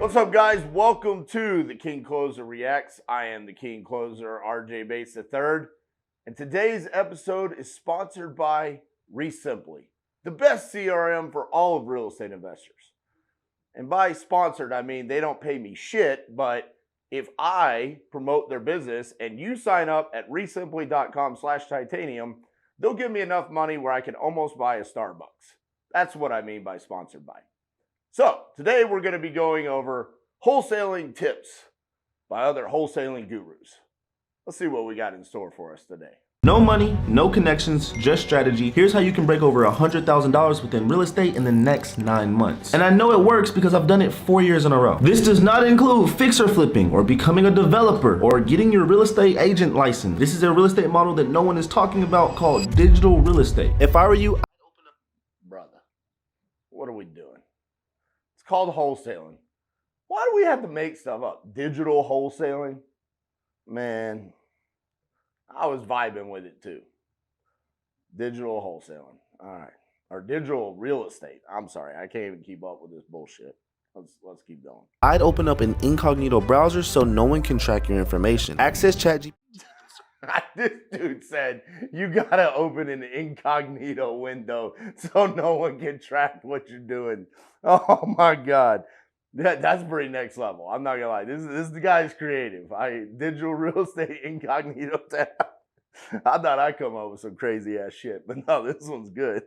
What's up, guys? Welcome to the King Closer Reacts. I am the King Closer, RJ Bates III, and today's episode is sponsored by Resimply, the best CRM for all of real estate investors. And by sponsored, I mean they don't pay me shit, but if I promote their business and you sign up at resimply.com/titanium, they'll give me enough money where I can almost buy a Starbucks. That's what I mean by sponsored by. So today we're going to be going over wholesaling tips by other wholesaling gurus. Let's see what we got in store for us today. No money, no connections, just strategy. Here's how you can break over $100,000 within real estate in the next 9 months. And I know it works because I've done it 4 years in a row. This does not include fixer flipping or becoming a developer or getting your real estate agent license. This is a real estate model that no one is talking about called digital real estate. If I were you, I'd open up. Brother, what are we doing? It's called wholesaling. Why do we have to make stuff up? Digital wholesaling? Man, I was vibing with it too. Digital wholesaling. All right. Or digital real estate. I'm sorry. I can't even keep up with this bullshit. Let's keep going. I'd open up an incognito browser so no one can track your information. Access ChatGPT. This dude said you gotta open an incognito window so no one can track what you're doing. Oh my God. That's pretty next level. I'm not gonna lie. This the guy's creative. Digital real estate incognito tab. I thought I'd come up with some crazy ass shit, but no, this one's good.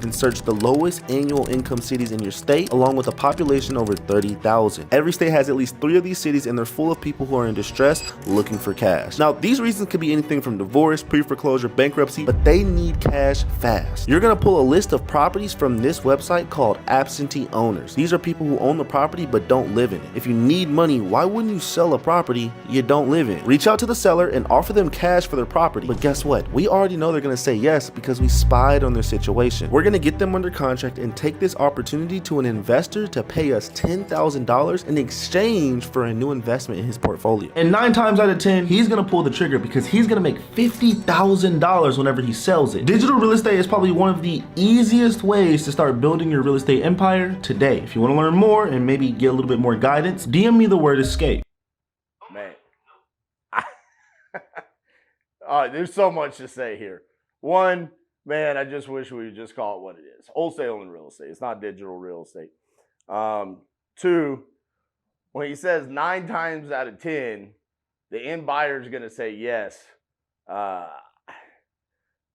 And search the lowest annual income cities in your state, along with a population over 30,000. Every state has at least 3 of these cities, and they're full of people who are in distress looking for cash. Now, these reasons could be anything from divorce, pre-foreclosure, bankruptcy, but they need cash fast. You're gonna pull a list of properties from this website called absentee owners. These are people who own the property but don't live in it. If you need money, why wouldn't you sell a property you don't live in? Reach out to the seller and offer them cash for their property. But guess what? We already know they're gonna say yes because we spied on their situation. We're gonna get them under contract and take this opportunity to an investor to pay us $10,000 in exchange for a new investment in his portfolio. And 9 times out of 10, he's gonna pull the trigger because he's gonna make $50,000 whenever he sells it. Digital real estate is probably one of the easiest ways to start building your real estate empire today. If you wanna learn more and maybe get a little bit more guidance, DM me the word escape. Man. All right, there's so much to say here. One, man, I just wish we would just call it what it is. Wholesaling real estate. It's not digital real estate. 2, when he says 9 times out of 10, the end buyer is going to say yes. I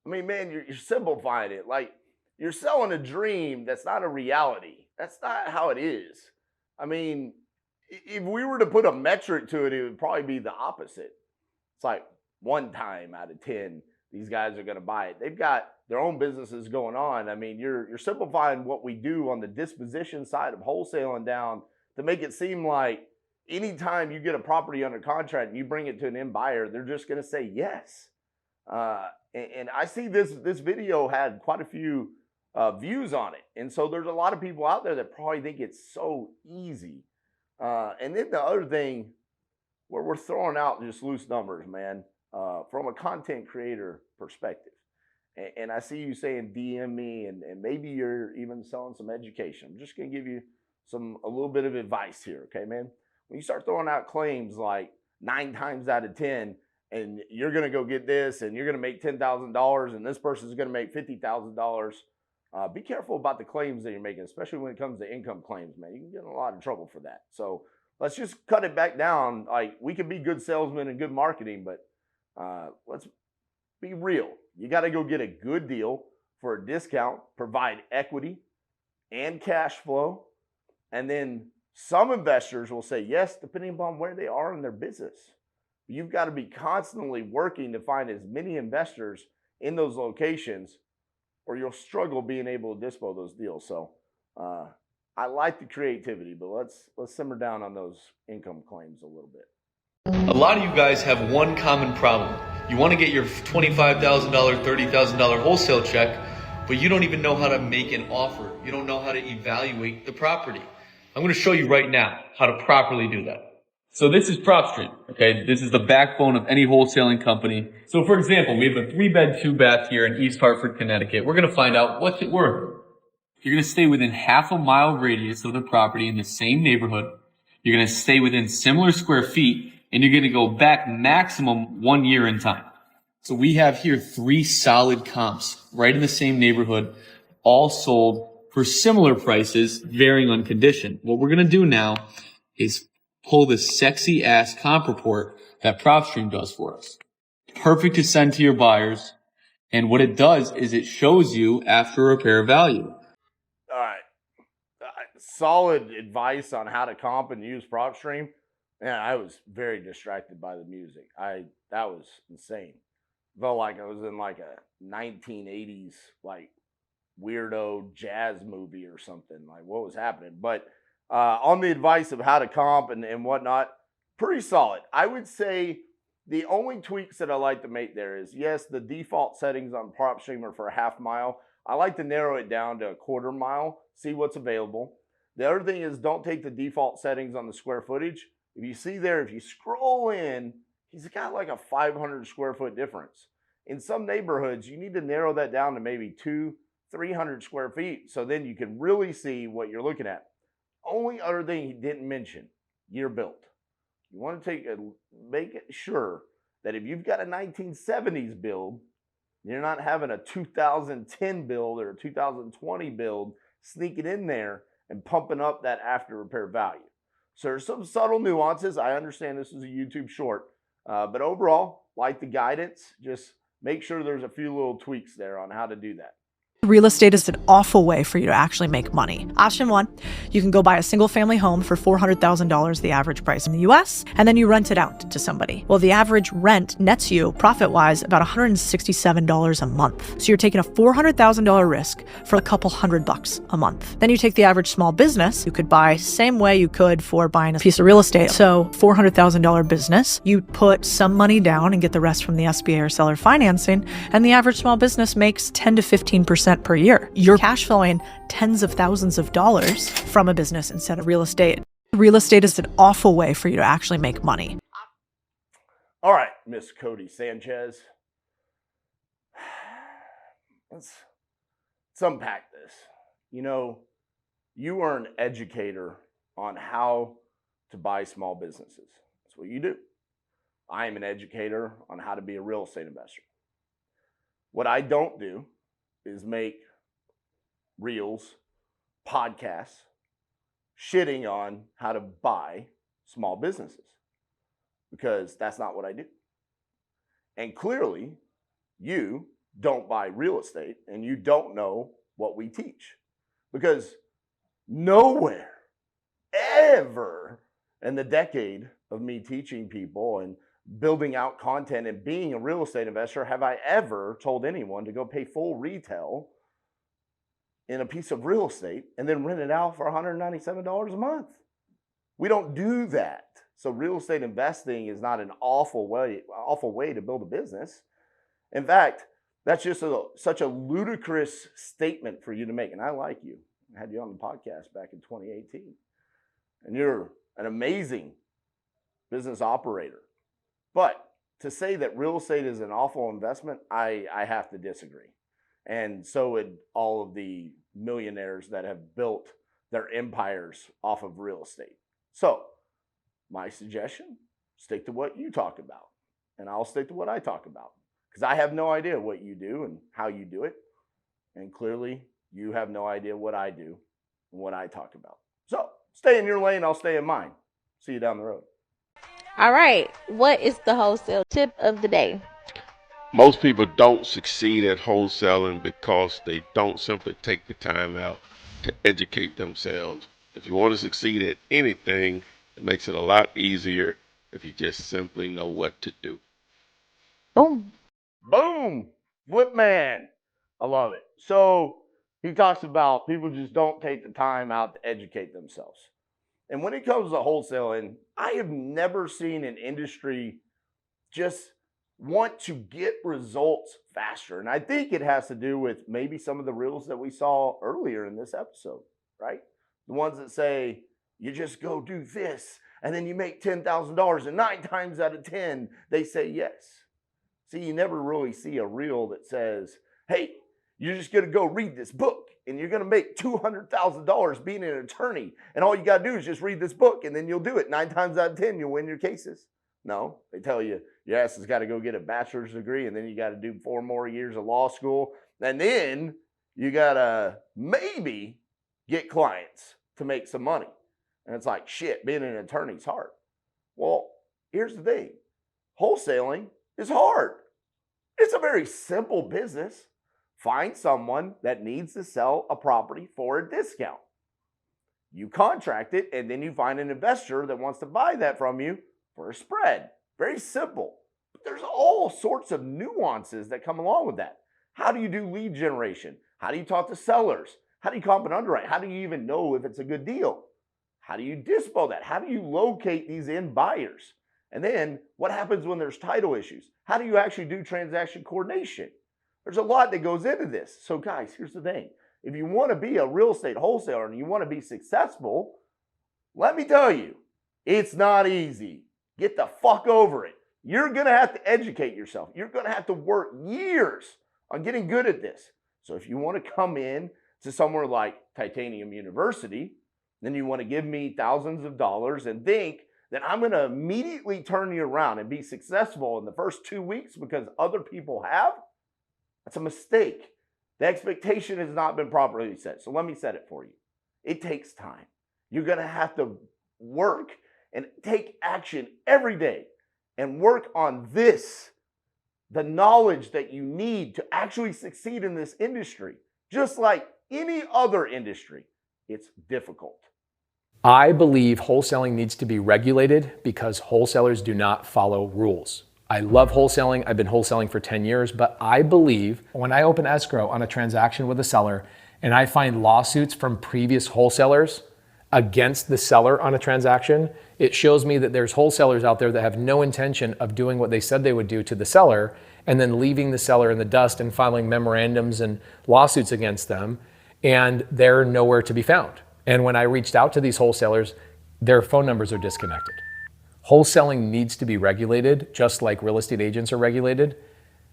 mean, man, you're simplifying it. Like, you're selling a dream that's not a reality. That's not how it is. I mean, if we were to put a metric to it, it would probably be the opposite. It's like 1 time out of 10. These guys are going to buy it. They've got their own businesses going on. I mean, you're simplifying what we do on the disposition side of wholesaling down to make it seem like anytime you get a property under contract and you bring it to an end buyer, they're just going to say yes. And I see this video had quite a few views on it. And so there's a lot of people out there that probably think it's so easy. And then the other thing, where we're throwing out just loose numbers, man. From a content creator perspective. And I see you saying DM me and maybe you're even selling some education. I'm just going to give you a little bit of advice here, okay, man? When you start throwing out claims like 9 times out of 10 and you're going to go get this and you're going to make $10,000 and this person's going to make $50,000, be careful about the claims that you're making, especially when it comes to income claims, man. You can get in a lot of trouble for that. So let's just cut it back down. Like, we can be good salesmen and good marketing, but let's be real. You got to go get a good deal for a discount, provide equity and cash flow. And then some investors will say yes, depending upon where they are in their business. You've got to be constantly working to find as many investors in those locations or you'll struggle being able to dispo those deals. So I like the creativity, but let's simmer down on those income claims a little bit. A lot of you guys have one common problem. You want to get your $25,000, $30,000 wholesale check, but you don't even know how to make an offer. You don't know how to evaluate the property. I'm going to show you right now how to properly do that. So this is Prop Street, okay? This is the backbone of any wholesaling company. So for example, we have a 3-bed, 2-bath here in East Hartford, Connecticut. We're going to find out what's it worth. You're going to stay within half a mile radius of the property in the same neighborhood. You're going to stay within similar square feet, and you're going to go back maximum 1 year in time. So we have here 3 solid comps right in the same neighborhood, all sold for similar prices, varying on condition. What we're going to do now is pull this sexy ass comp report that PropStream does for us. Perfect to send to your buyers. And what it does is it shows you after repair value. All right. Solid advice on how to comp and use PropStream. Man, I was very distracted by the music. That was insane. Felt like I was in like a 1980s like weirdo jazz movie or something. Like what was happening? But on the advice of how to comp and whatnot, pretty solid. I would say the only tweaks that I like to make there is, yes, the default settings on PropStream are for a half mile. I like to narrow it down to a quarter mile, see what's available. The other thing is don't take the default settings on the square footage. If you see there, if you scroll in, he's got like a 500 square foot difference. In some neighborhoods, you need to narrow that down to maybe 200-300 square feet. So then you can really see what you're looking at. Only other thing he didn't mention, year built. You want to make sure that if you've got a 1970s build, you're not having a 2010 build or a 2020 build sneaking in there and pumping up that after repair value. So there's some subtle nuances. I understand this is a YouTube short, but overall, like the guidance, just make sure there's a few little tweaks there on how to do that. Real estate is an awful way for you to actually make money. Option 1, you can go buy a single family home for $400,000, the average price in the US, and then you rent it out to somebody. Well, the average rent nets you, profit-wise, about $167 a month. So you're taking a $400,000 risk for a couple $100 a month. Then you take the average small business, you could buy same way you could for buying a piece of real estate. So $400,000 business, you put some money down and get the rest from the SBA or seller financing, and the average small business makes 10 to 15% per year. You're cash flowing tens of thousands of dollars from a business instead of real estate. Real estate is an awful way for you to actually make money. All right, Miss Codie Sanchez. Let's unpack this. You know, you are an educator on how to buy small businesses. That's what you do. I am an educator on how to be a real estate investor. What I don't do is make reels, podcasts, shitting on how to buy small businesses, because that's not what I do. And clearly, you don't buy real estate and you don't know what we teach, because nowhere ever in the decade of me teaching people and building out content and being a real estate investor have I ever told anyone to go pay full retail in a piece of real estate and then rent it out for $197 a month. We don't do that. So real estate investing is not an awful way to build a business. In fact, that's just such a ludicrous statement for you to make. And I like you. I had you on the podcast back in 2018. And you're an amazing business operator. But to say that real estate is an awful investment, I have to disagree. And so would all of the millionaires that have built their empires off of real estate. So my suggestion, stick to what you talk about. And I'll stick to what I talk about. Because I have no idea what you do and how you do it. And clearly, you have no idea what I do and what I talk about. So stay in your lane, I'll stay in mine. See you down the road. All right, what is the wholesale tip of the day? Most people don't succeed at wholesaling because they don't simply take the time out to educate themselves. If you want to succeed at anything, it makes it a lot easier if you just simply know what to do. Boom. Boom! Flip man. I love it. So he talks about people just don't take the time out to educate themselves. And when it comes to wholesaling, I have never seen an industry just want to get results faster. And I think it has to do with maybe some of the reels that we saw earlier in this episode, right? The ones that say, you just go do this, and then you make $10,000, and 9 times out of 10, they say yes. See, you never really see a reel that says, hey, you're just going to go read this book, and you're going to make $200,000 being an attorney. And all you got to do is just read this book and then you'll do it. 9 times out of 10, you'll win your cases. No, they tell you, your ass has got to go get a bachelor's degree and then you got to do 4 more years of law school. And then you got to maybe get clients to make some money. And it's like, shit, being an attorney's hard. Well, here's the thing. Wholesaling is hard. It's a very simple business. Find someone that needs to sell a property for a discount. You contract it, and then you find an investor that wants to buy that from you for a spread. Very simple. But there's all sorts of nuances that come along with that. How do you do lead generation? How do you talk to sellers? How do you comp and underwrite? How do you even know if it's a good deal? How do you dispo that? How do you locate these end buyers? And then what happens when there's title issues? How do you actually do transaction coordination? There's a lot that goes into this. So guys, here's the thing. If you want to be a real estate wholesaler and you want to be successful, let me tell you, it's not easy. Get the fuck over it. You're going to have to educate yourself. You're going to have to work years on getting good at this. So if you want to come in to somewhere like Titanium University, then you want to give me thousands of dollars and think that I'm going to immediately turn you around and be successful in the first 2 weeks because other people have, that's a mistake. The expectation has not been properly set. So let me set it for you. It takes time. You're going to have to work and take action every day and work on this, the knowledge that you need to actually succeed in this industry. Just like any other industry, it's difficult. I believe wholesaling needs to be regulated because wholesalers do not follow rules. I love wholesaling. I've been wholesaling for 10 years, but I believe when I open escrow on a transaction with a seller and I find lawsuits from previous wholesalers against the seller on a transaction, it shows me that there's wholesalers out there that have no intention of doing what they said they would do to the seller and then leaving the seller in the dust and filing memorandums and lawsuits against them, and they're nowhere to be found. And when I reached out to these wholesalers, their phone numbers are disconnected. Wholesaling needs to be regulated, just like real estate agents are regulated.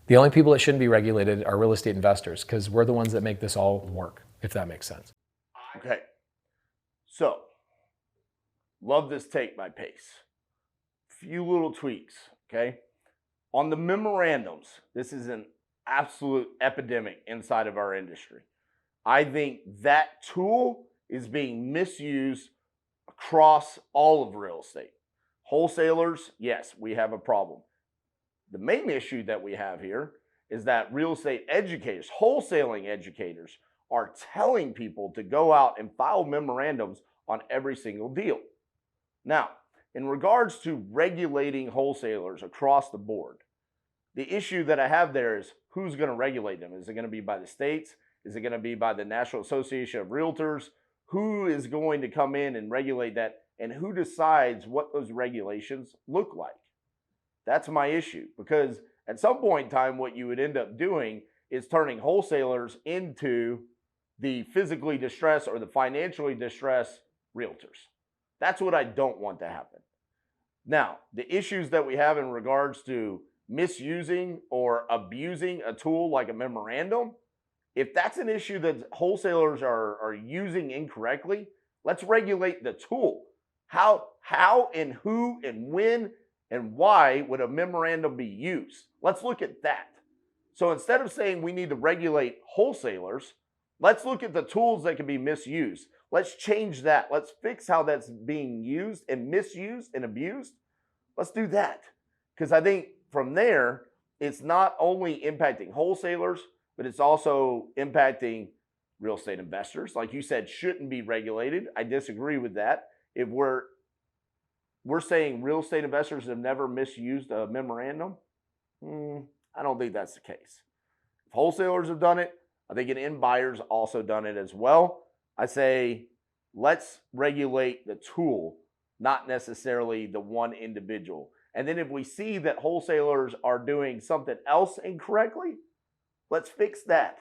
The only people that shouldn't be regulated are real estate investors, because we're the ones that make this all work, if that makes sense. Okay. So, love this take by Pace. Few little tweaks, okay? On the memorandums, this is an absolute epidemic inside of our industry. I think that tool is being misused across all of real estate. Wholesalers, yes, we have a problem. The main issue that we have here is that real estate educators, wholesaling educators, are telling people to go out and file memorandums on every single deal. Now, in regards to regulating wholesalers across the board, the issue that I have there is who's going to regulate them? Is it going to be by the states? Is it going to be by the National Association of Realtors? Who is going to come in and regulate that? And who decides what those regulations look like? That's my issue, because at some point in time, what you would end up doing is turning wholesalers into the physically distressed or the financially distressed realtors. That's what I don't want to happen. Now, the issues that we have in regards to misusing or abusing a tool like a memorandum, if that's an issue that wholesalers are using incorrectly, let's regulate the tool. How and who and when and why would a memorandum be used? Let's look at that. So instead of saying we need to regulate wholesalers, let's look at the tools that can be misused. Let's change that. Let's fix how that's being used and misused and abused. Let's do that. Because I think from there, it's not only impacting wholesalers, but it's also impacting real estate investors. Like you said, shouldn't be regulated. I disagree with that. If we're saying real estate investors have never misused a memorandum, I don't think that's the case. If wholesalers have done it, I think an end buyer's also done it as well. I say, let's regulate the tool, not necessarily the one individual. And then if we see that wholesalers are doing something else incorrectly, let's fix that.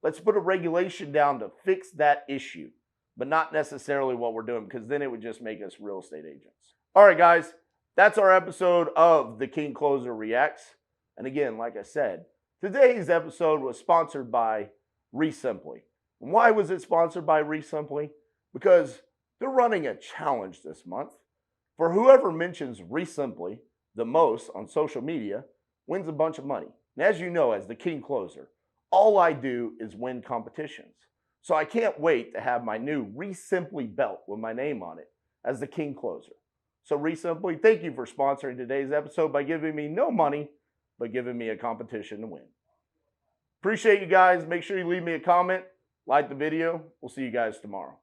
Let's put a regulation down to fix that issue, but not necessarily what we're doing, because then it would just make us real estate agents. All right, guys, that's our episode of The King Closer Reacts. And again, like I said, today's episode was sponsored by Simply. And why was it sponsored by Resimply? Because they're running a challenge this month. For whoever mentions Resimply the most on social media wins a bunch of money. And as you know, as the king closer, all I do is win competitions. So I can't wait to have my new Resimply belt with my name on it as the king closer. So Resimply, thank you for sponsoring today's episode by giving me no money, but giving me a competition to win. Appreciate you guys. Make sure you leave me a comment, like the video. We'll see you guys tomorrow.